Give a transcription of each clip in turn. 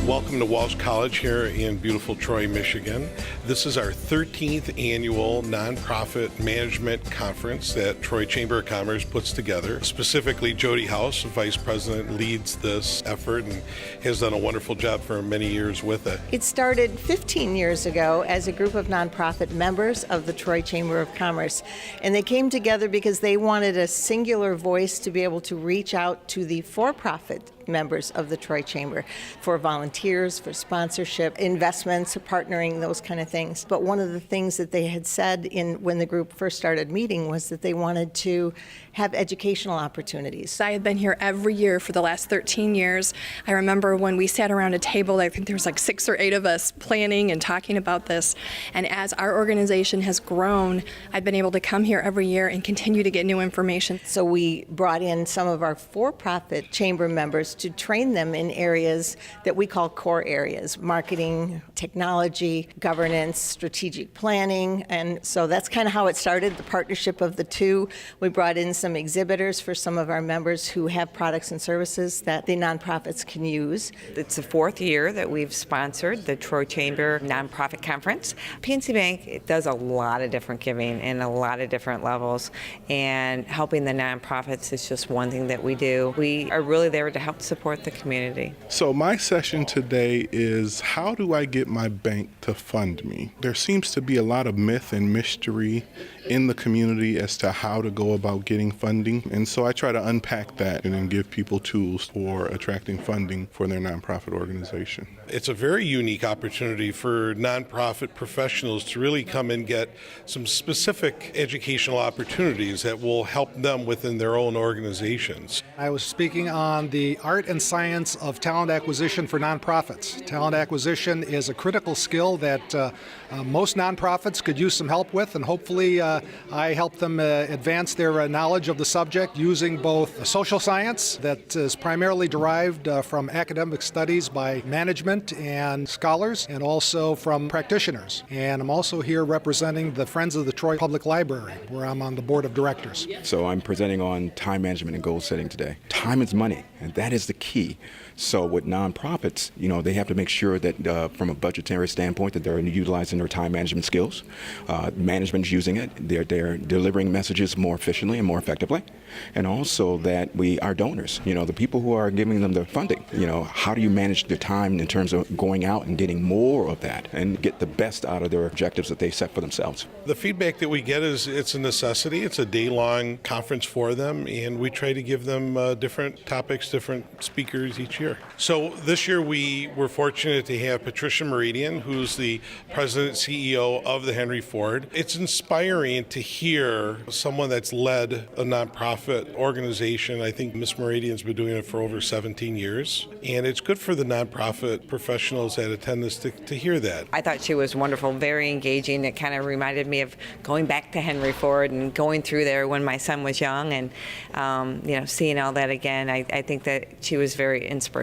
Welcome to Walsh College here in beautiful Troy, Michigan. This is our 13th annual nonprofit management conference that Troy Chamber of Commerce puts together. Specifically, Jody House, Vice President, leads this effort and has done a wonderful job for many years with it. It started 15 years ago as a group of nonprofit members of the Troy Chamber of Commerce, and they came together because they wanted a singular voice to be able to reach out to the for-profit members of the Troy Chamber for volunteers, for sponsorship, investments, partnering, those kind of things. But one of the things that they had said when the group first started meeting was that they wanted to have educational opportunities. I had been here every year for the last 13 years. I remember when we sat around a table, I think there was like 6 or 8 of us planning and talking about this. And as our organization has grown, I've been able to come here every year and continue to get new information. So we brought in some of our for-profit chamber members to train them in areas that we call core areas: marketing, technology, governance, strategic planning. And so that's kind of how it started, the partnership of the two. We brought in some exhibitors for some of our members who have products and services that the nonprofits can use. It's the 4th year that we've sponsored the Troy Chamber Nonprofit Conference. PNC Bank does a lot of different giving in a lot of different levels, and helping the nonprofits is just one thing that we do. We are really there to help support the community. So my session today is, how do I get my bank to fund me? There seems to be a lot of myth and mystery in the community as to how to go about getting funding. And so I try to unpack that and then give people tools for attracting funding for their nonprofit organization. It's a very unique opportunity for nonprofit professionals to really come and get some specific educational opportunities that will help them within their own organizations. I was speaking on the art and science of talent acquisition for nonprofits. Talent acquisition is a critical skill that most nonprofits could use some help with, and hopefully I help them advance their knowledge of the subject using both social science that is primarily derived from academic studies by management and scholars, and also from practitioners. And I'm also here representing the Friends of the Troy Public Library, where I'm on the board of directors. So I'm presenting on time management and goal setting today. Time is money, and that is the key. So with nonprofits, they have to make sure that from a budgetary standpoint that they're utilizing their time management skills. Management's using it. They're delivering messages more efficiently and more effectively. And also that we are donors, the people who are giving them the funding. How do you manage the time in terms of going out and getting more of that and get the best out of their objectives that they set for themselves? The feedback that we get is it's a necessity. It's a day-long conference for them, and we try to give them different topics, different speakers each year. So this year we were fortunate to have Patricia Meridian, who's the president CEO of the Henry Ford. It's inspiring to hear someone that's led a nonprofit organization. I think Ms. Meridian's been doing it for over 17 years, and it's good for the nonprofit professionals that attend this to hear that. I thought she was wonderful, very engaging. It kind of reminded me of going back to Henry Ford and going through there when my son was young, and seeing all that again. I think that she was very inspirational.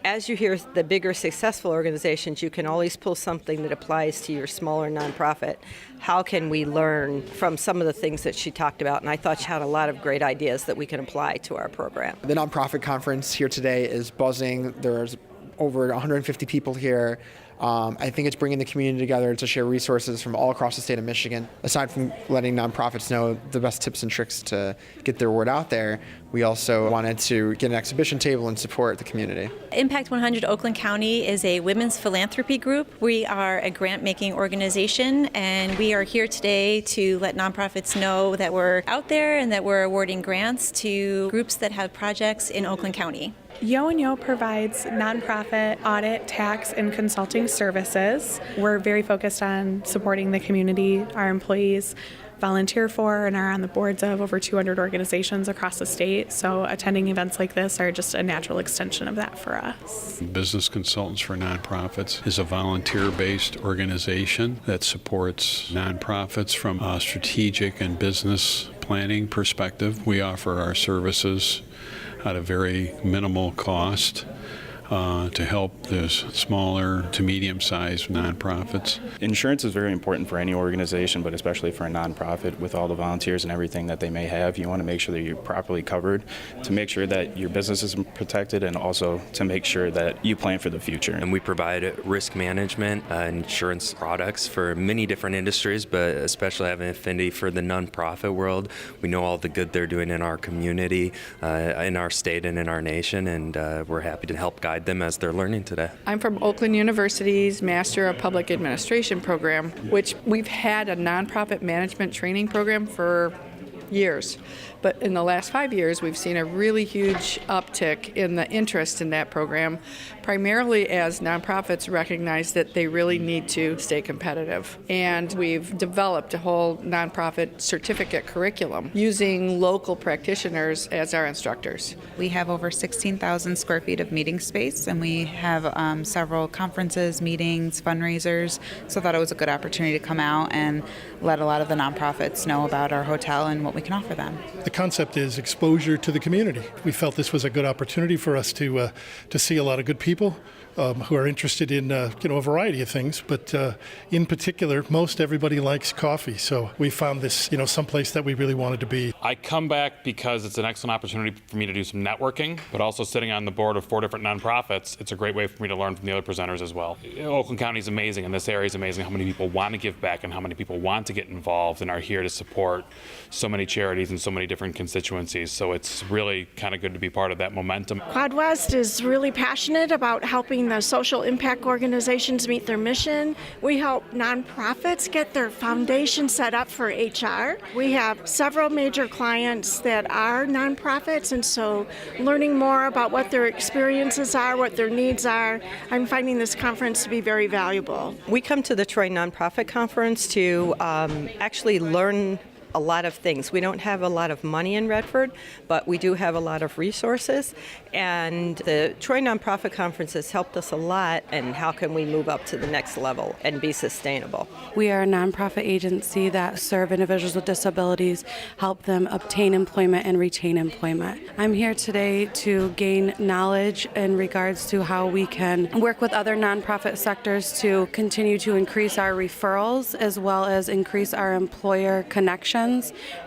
As you hear the bigger successful organizations, you can always pull something that applies to your smaller nonprofit. How can we learn from some of the things that she talked about? And I thought she had a lot of great ideas that we can apply to our program. The nonprofit conference here today is buzzing. There's over 150 people here. I think it's bringing the community together to share resources from all across the state of Michigan. Aside from letting nonprofits know the best tips and tricks to get their word out there, we also wanted to get an exhibition table and support the community. Impact 100 Oakland County is a women's philanthropy group. We are a grant-making organization, and we are here today to let nonprofits know that we're out there and that we're awarding grants to groups that have projects in Oakland County. Yo&Yo provides nonprofit audit, tax, and consulting services. We're very focused on supporting the community. Our employees volunteer for and are on the boards of over 200 organizations across the state, so attending events like this are just a natural extension of that for us. Business Consultants for Nonprofits is a volunteer-based organization that supports nonprofits from a strategic and business planning perspective. We offer our services at a very minimal cost. to help the smaller to medium-sized nonprofits. Insurance is very important for any organization, but especially for a nonprofit with all the volunteers and everything that they may have. You want to make sure that you're properly covered to make sure that your business is protected and also to make sure that you plan for the future. And we provide risk management, insurance products for many different industries, but especially have an affinity for the nonprofit world. We know all the good they're doing in our community, in our state, and in our nation, and we're happy to help guide them as they're learning today. I'm from Oakland University's Master of Public Administration program, which we've had a nonprofit management training program for years. But in the last 5 years, we've seen a really huge uptick in the interest in that program, primarily as nonprofits recognize that they really need to stay competitive. And we've developed a whole nonprofit certificate curriculum using local practitioners as our instructors. We have over 16,000 square feet of meeting space, and we have several conferences, meetings, fundraisers. So I thought it was a good opportunity to come out and let a lot of the nonprofits know about our hotel and what we can offer them. The concept is exposure to the community. We felt this was a good opportunity for us to see a lot of good people who are interested in a variety of things, but in particular, most everybody likes coffee. So we found this someplace that we really wanted to be. I come back because it's an excellent opportunity for me to do some networking, but also sitting on the board of 4 different nonprofits, it's a great way for me to learn from the other presenters as well. Oakland County is amazing, and this area is amazing. How many people want to give back and how many people want to get involved and are here to support so many charities and so many different constituencies. So it's really kind of good to be part of that momentum. Quad West is really passionate about helping the social impact organizations meet their mission. We help nonprofits get their foundation set up for HR. We have several major clients that are nonprofits, and so learning more about what their experiences are, what their needs are, I'm finding this conference to be very valuable. We come to the Troy Nonprofit Conference to actually learn a lot of things. We don't have a lot of money in Redford, but we do have a lot of resources. And the Troy Nonprofit Conference has helped us a lot. And how can we move up to the next level and be sustainable? We are a nonprofit agency that serve individuals with disabilities, help them obtain employment and retain employment. I'm here today to gain knowledge in regards to how we can work with other nonprofit sectors to continue to increase our referrals as well as increase our employer connections.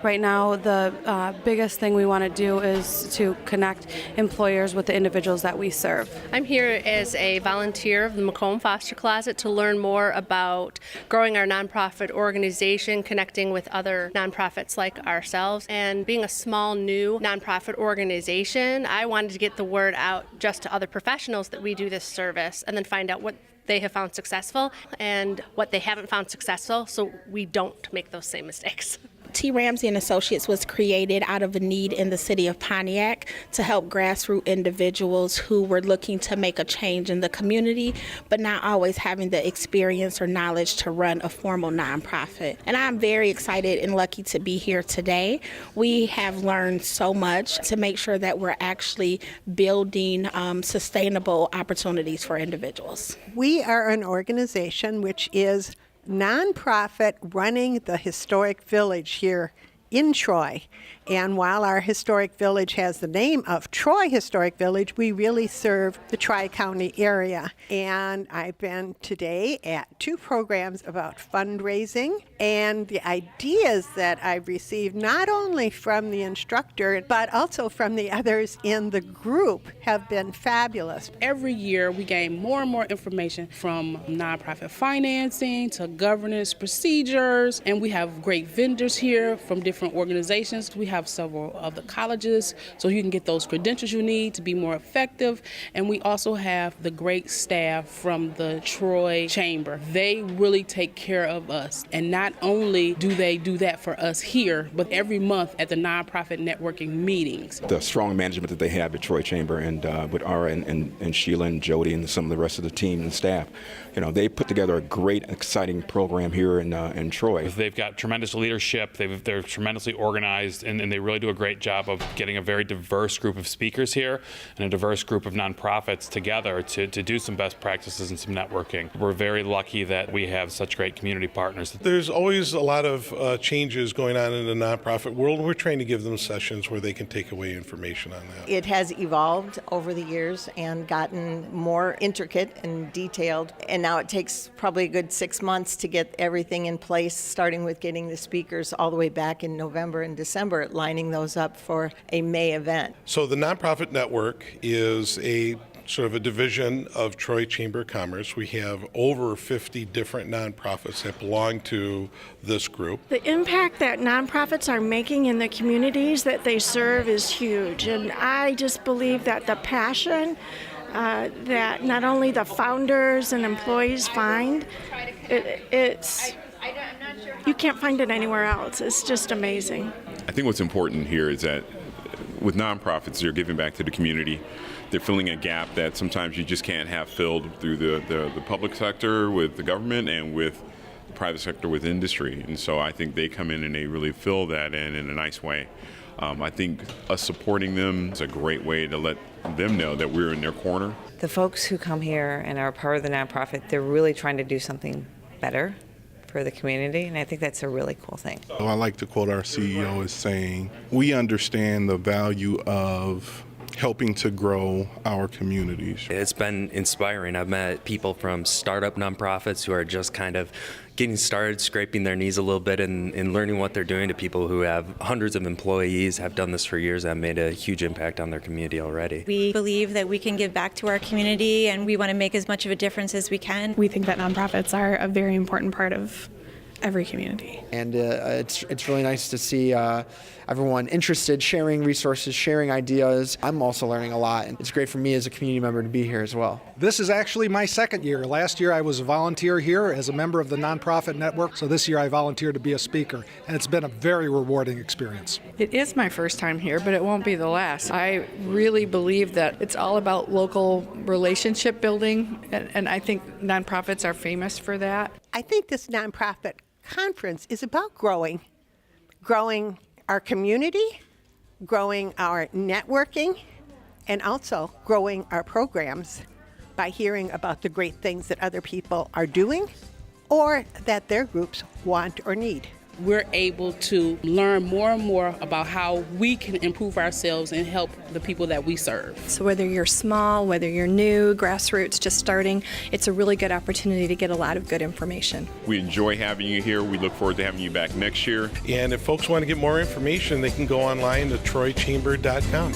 Right now, the biggest thing we want to do is to connect employers with the individuals that we serve. I'm here as a volunteer of the Macomb Foster Closet to learn more about growing our nonprofit organization, connecting with other nonprofits like ourselves. And being a small, new nonprofit organization, I wanted to get the word out just to other professionals that we do this service and then find out what they have found successful and what they haven't found successful so we don't make those same mistakes. T. Ramsey and Associates was created out of a need in the city of Pontiac to help grassroots individuals who were looking to make a change in the community, but not always having the experience or knowledge to run a formal nonprofit. And I'm very excited and lucky to be here today. We have learned so much to make sure that we're actually building sustainable opportunities for individuals. We are an organization which is nonprofit running the historic village here in Troy. And while our historic village has the name of Troy Historic Village, we really serve the Tri-County area. And I've been today at 2 programs about fundraising, and the ideas that I've received not only from the instructor, but also from the others in the group have been fabulous. Every year we gain more and more information from nonprofit financing to governance procedures, and we have great vendors here from different organizations. We have several of the colleges, so you can get those credentials you need to be more effective. And we also have the great staff from the Troy Chamber. They really take care of us. And not only do they do that for us here, but every month at the nonprofit networking meetings. The strong management that they have at Troy Chamber and with Ara and Sheila and Jody and some of the rest of the team and staff, they put together a great, exciting program here in Troy. They've got tremendous leadership. They're tremendously organized in and they really do a great job of getting a very diverse group of speakers here and a diverse group of nonprofits together to do some best practices and some networking. We're very lucky that we have such great community partners. There's always a lot of changes going on in the nonprofit world. We're trying to give them sessions where they can take away information on that. It has evolved over the years and gotten more intricate and detailed, and now it takes probably a good 6 months to get everything in place, starting with getting the speakers all the way back in November and December, lining those up for a May event. So the Nonprofit Network is a sort of a division of Troy Chamber of Commerce. We have over 50 different nonprofits that belong to this group. The impact that nonprofits are making in the communities that they serve is huge, and I just believe that the passion that not only the founders and employees find, it's you can't find it anywhere else. It's just amazing. I think what's important here is that with nonprofits, they're giving back to the community. They're filling a gap that sometimes you just can't have filled through the public sector with the government and with the private sector with industry. And so I think they come in and they really fill that in a nice way. I think us supporting them is a great way to let them know that we're in their corner. The folks who come here and are part of the nonprofit, they're really trying to do something better for the community, and I think that's a really cool thing. I like to quote our CEO as saying, we understand the value of helping to grow our communities. It's been inspiring. I've met people from startup nonprofits who are just kind of getting started, scraping their knees a little bit and learning what they're doing, to people who have hundreds of employees, have done this for years, and have made a huge impact on their community already. We believe that we can give back to our community, and we want to make as much of a difference as we can. We think that nonprofits are a very important part of every community. And it's really nice to see everyone interested, sharing resources, sharing ideas. I'm also learning a lot, and it's great for me as a community member to be here as well. This is actually my second year. Last year I was a volunteer here as a member of the nonprofit network, so this year I volunteered to be a speaker, and it's been a very rewarding experience. It is my first time here, but it won't be the last. I really believe that it's all about local relationship building, and I think nonprofits are famous for that. I think this nonprofit conference is about growing our community, growing our networking, and also growing our programs by hearing about the great things that other people are doing or that their groups want or need. We're able to learn more and more about how we can improve ourselves and help the people that we serve. So whether you're small, whether you're new, grassroots, just starting, it's a really good opportunity to get a lot of good information. We enjoy having you here. We look forward to having you back next year. And if folks want to get more information, they can go online to troychamber.com.